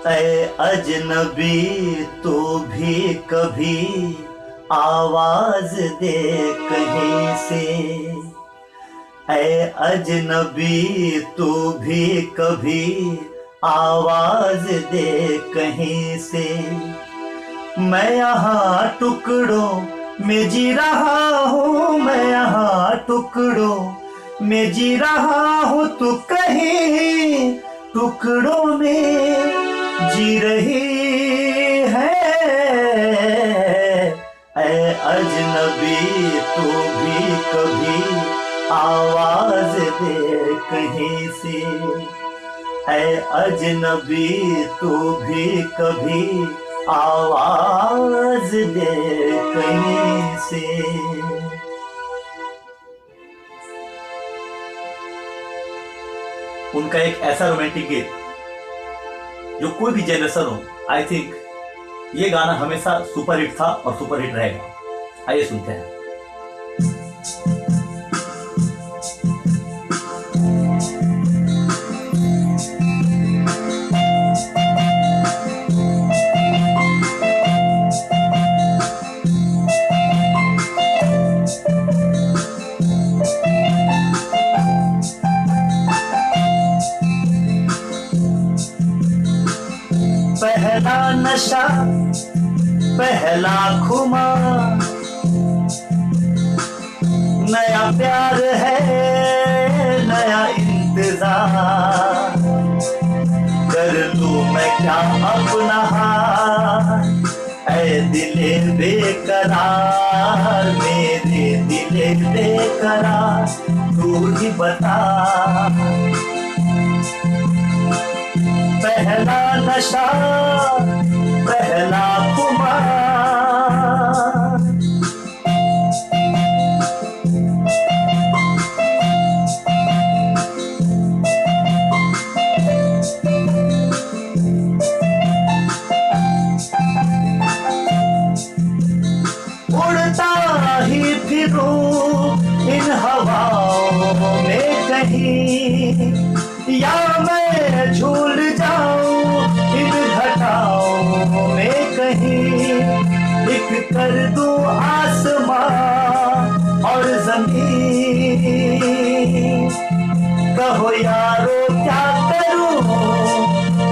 ऐ अजनबी तू भी कभी आवाज दे कहीं से। ऐ अजनबी तू भी कभी आवाज दे कहीं से। मैं यहाँ टुकड़ों में जी रहा हूँ, मैं यहाँ टुकड़ों में जी रहा हूँ, तू कहीं टुकड़ों में जी रही है। ऐ अजनबी तू भी कभी आवाज दे कहीं से। ऐ अजनबी तू भी कभी आवाज दे कहीं से। उनका एक ऐसा रोमांटिक गीत जो कोई भी जनरेशन हो, आई थिंक ये गाना हमेशा सुपर हिट था और सुपर हिट रहेगा। आइए सुनते हैं। पहला नशा पहला खुमार, नया प्यार है नया इंतजार। कर लूं मैं क्या अपना हाल, ऐ दिले बेकरार, मेरे दिले बेकरार, तू ही बता। पहला नशा पहला खुमार, उड़ता ही फिरूं इन हवाओं में कहीं, या मैं झूल जाऊं इन घटाओं में कहीं। एक कर दूं आसमां और जमीन, कहो यारो क्या करूं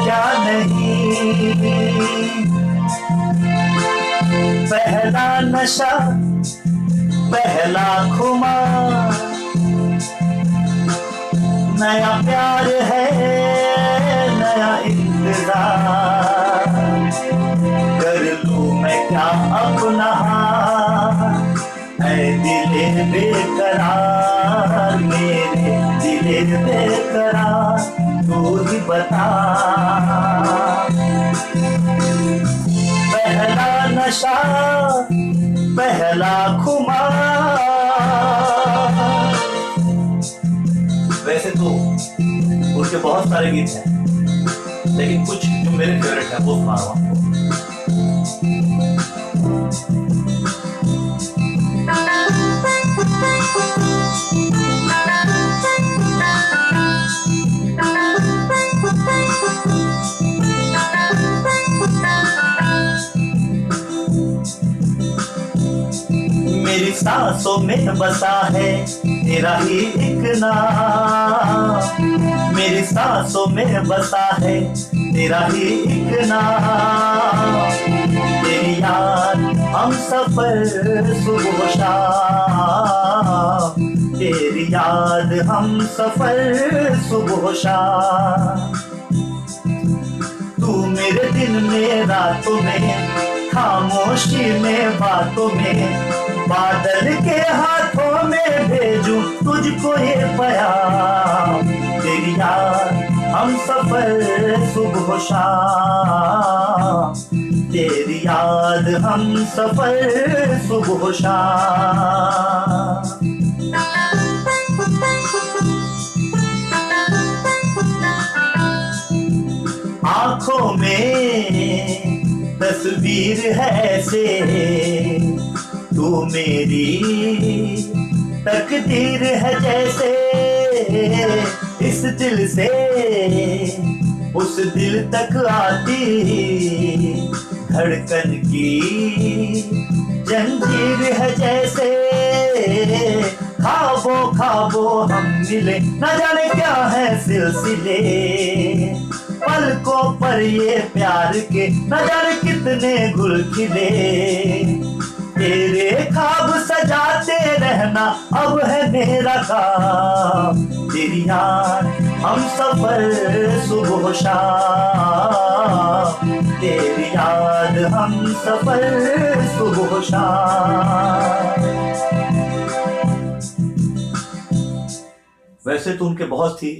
क्या नहीं। पहला नशा पहला खुमार, नया प्यार है नया इंतजार। कर लूं मैं क्या अपना हाल, ऐ दिले बेकरार, मेरे दिले बेकरार, तू ही बता। पहला नशा पहला खुमार। वैसे तो उनके बहुत सारे गीत हैं, लेकिन कुछ जो मेरे फेवरेट है वो सुना रहा हूं आपको। मेरी सांसों में बसा है तेरा ही एक नाम, मेरी सांसों में बसा है तेरा ही एक नाम। तेरी याद हम सफर सुबह शाम, तेरी याद हम सफर सुबह शाम। तू मेरे दिन में रातों में, खामोशी में बातों में, बादल के हाथों में भेजूं तुझको ये प्याम। तेरी याद हम सफर सुबह शाम, तेरी याद हम सफर सुबह शाम। आंखों में तस्वीर है ऐसे, तू मेरी तकदीर है जैसे। इस दिल से उस दिल तक आती धड़कन की जंजीर है जैसे, खाबो खाबो हम मिले, न जाने क्या है सिलसिले, पलकों पर ये प्यार के न जाने कितने गुल खिले, तेरे ख्वाब सजाते रहना अब है मेरा काम, तेरी याद हम सफर सुबह शाम, तेरी याद हम सफर सुबह शाम। वैसे तो उनके बहुत ही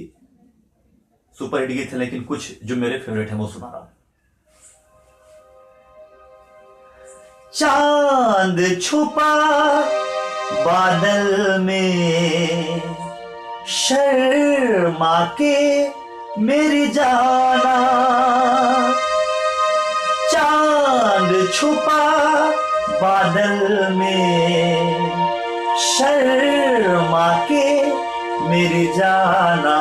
सुपर हिट गीत थे, लेकिन कुछ जो मेरे फेवरेट हैं वो सुना रहा हूं। चांद छुपा बादल में, शर्मा के मेरी जाना, चांद छुपा बादल में, शर्मा के मेरी जाना,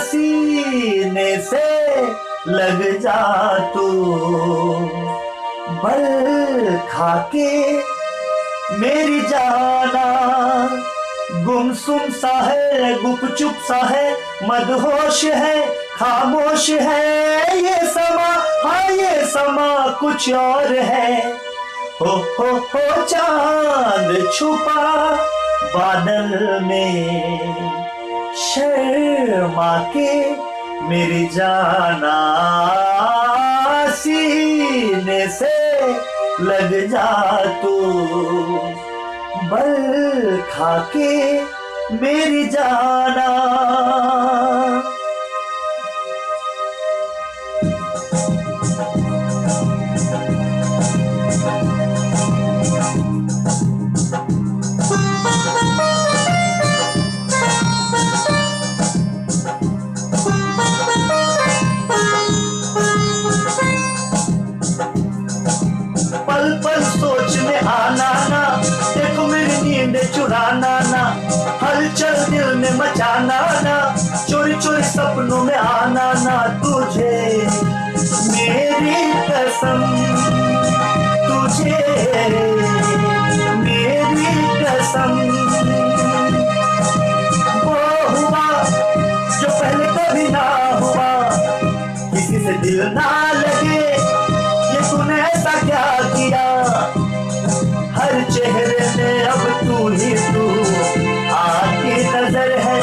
सीने से लग जा तू, बल खाके मेरी जाना, गुमसुम सा है गुपचुप सा है, मदहोश है खामोश है ये समा, हाँ ये समा कुछ और है, हो चांद छुपा बादल में, शर्मा के मेरी जाना, सीने से लग जा तू, बल खाके मेरी जाना। पल पल सोच में आना ना, देखो मेरी नींद चुराना ना, हलचल दिल में मचाना ना, चोरी चोरी सपनों में आना ना, तुझे मेरी कसम, तुझे मेरी कसम, वो हुआ जो पहले कभी ना हुआ, किसी से दिल ना लगे, ये तूने ऐसा क्या किया, हर चेहरे में अब तू ही तू आती नजर है,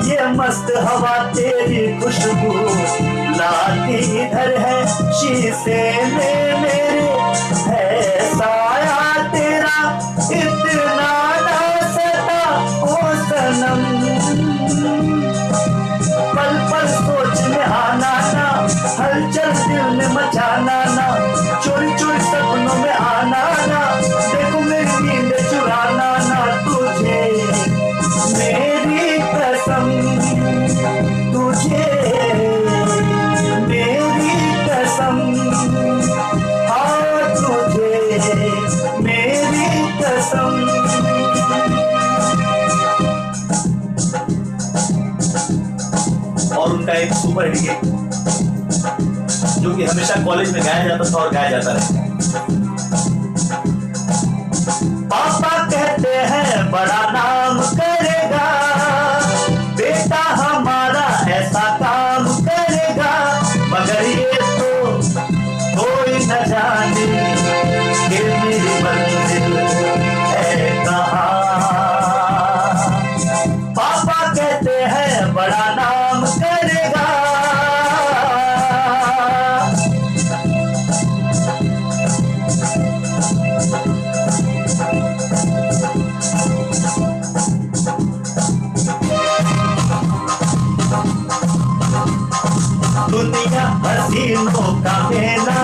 ये मस्त हवा तेरी खुशबू लाती इधर है, शीशे में मेरे है साया तेरा, इतना ना सता ओ सनम, पल पल सोच में आना ना, हलचल दिल में मचाना ना, चोरी चोरी सपनों में आना ना, देखो मेरी नींद चुराना ना, तुझे मेरी कसम, तुझे मेरी कसम, हाँ तुझे मेरी कसम। और उनका एक सुपर हिट गीत जो कि हमेशा कॉलेज में गाया जाता था और गाया जाता रहता है। पापा कहते हैं बड़ा नाम करेगा, बेटा हमारा ऐसा काम करेगा, मगर ये तो कोई न जाने कि मेरी मंजिल है कहाँ। पापा कहते हैं बड़ा नाम करेगा, दुनिया हसीनों का मेला,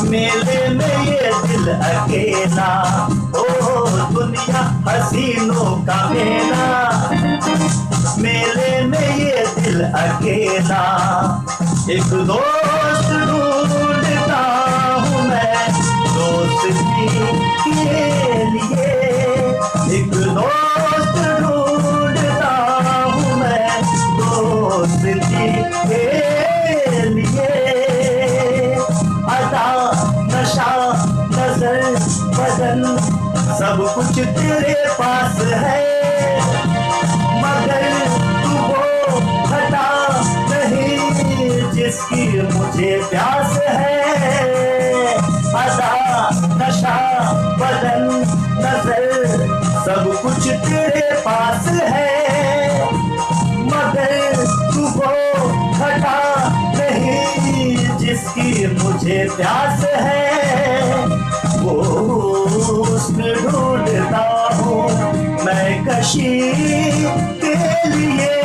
मेले में ये दिल अकेला, ओ दुनिया हसीनों का मेला, मेले में ये दिल अकेला, एक दोस्त ढूंढता हूँ मैं दोस्ती के लिए, एक दोस्त ढूंढता हूँ मैं दोस्ती तेरे पास है, मगर तू वो घटा नहीं जिसकी मुझे प्यास है। अदा, नशा, बदन, नजर, सब कुछ तेरे पास है, मगर तू वो घटा नहीं जिसकी मुझे प्यास है। वो हुस्न ढूंढता हूँ मैं कशी के लिए,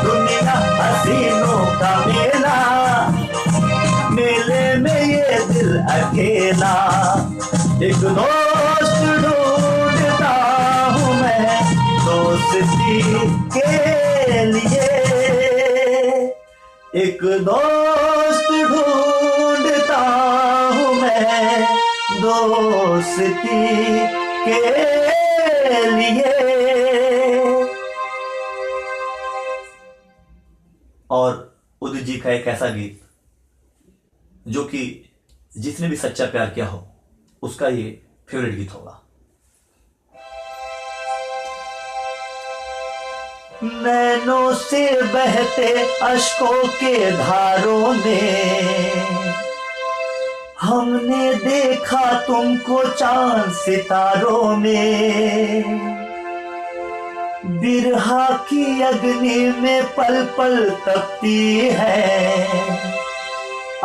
दुनिया हसीनों का मेला, मेले में ये दिल अकेला। एक दोस्त ढूंढता हूँ मैं दोस्ती के लिए, एक दोस्त ढूंढता हूँ मैं दोस्ती के लिए। और उदित जी का एक ऐसा गीत जो कि जिसने भी सच्चा प्यार किया हो उसका ये फेवरेट गीत होगा। नैनों से बहते अश्कों के धारों में हमने देखा तुमको चांद सितारों में, बिरहा की अग्नि में पल पल तपती है,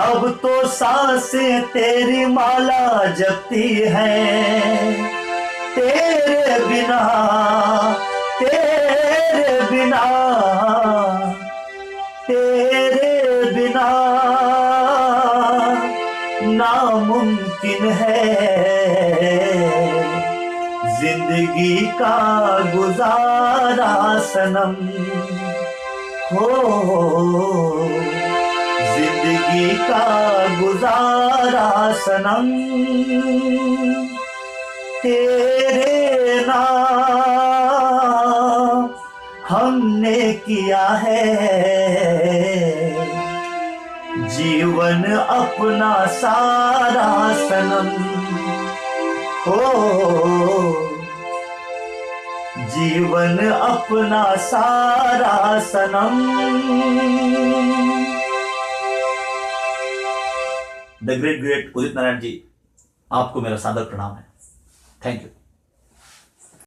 अब तो सांसें तेरी माला जपती है। तेरे बिना, तेरे बिना, तेरे बिना नामुमकिन है जिंदगी का गुजारा सनम। हो जिंदगी का गुजारा सनम, तेरे नाम हमने किया है जीवन अपना सारा सनम। हो जीवन अपना सारा सनम। द ग्रेट उदित नारायण जी, आपको मेरा सादर प्रणाम है। Thank you.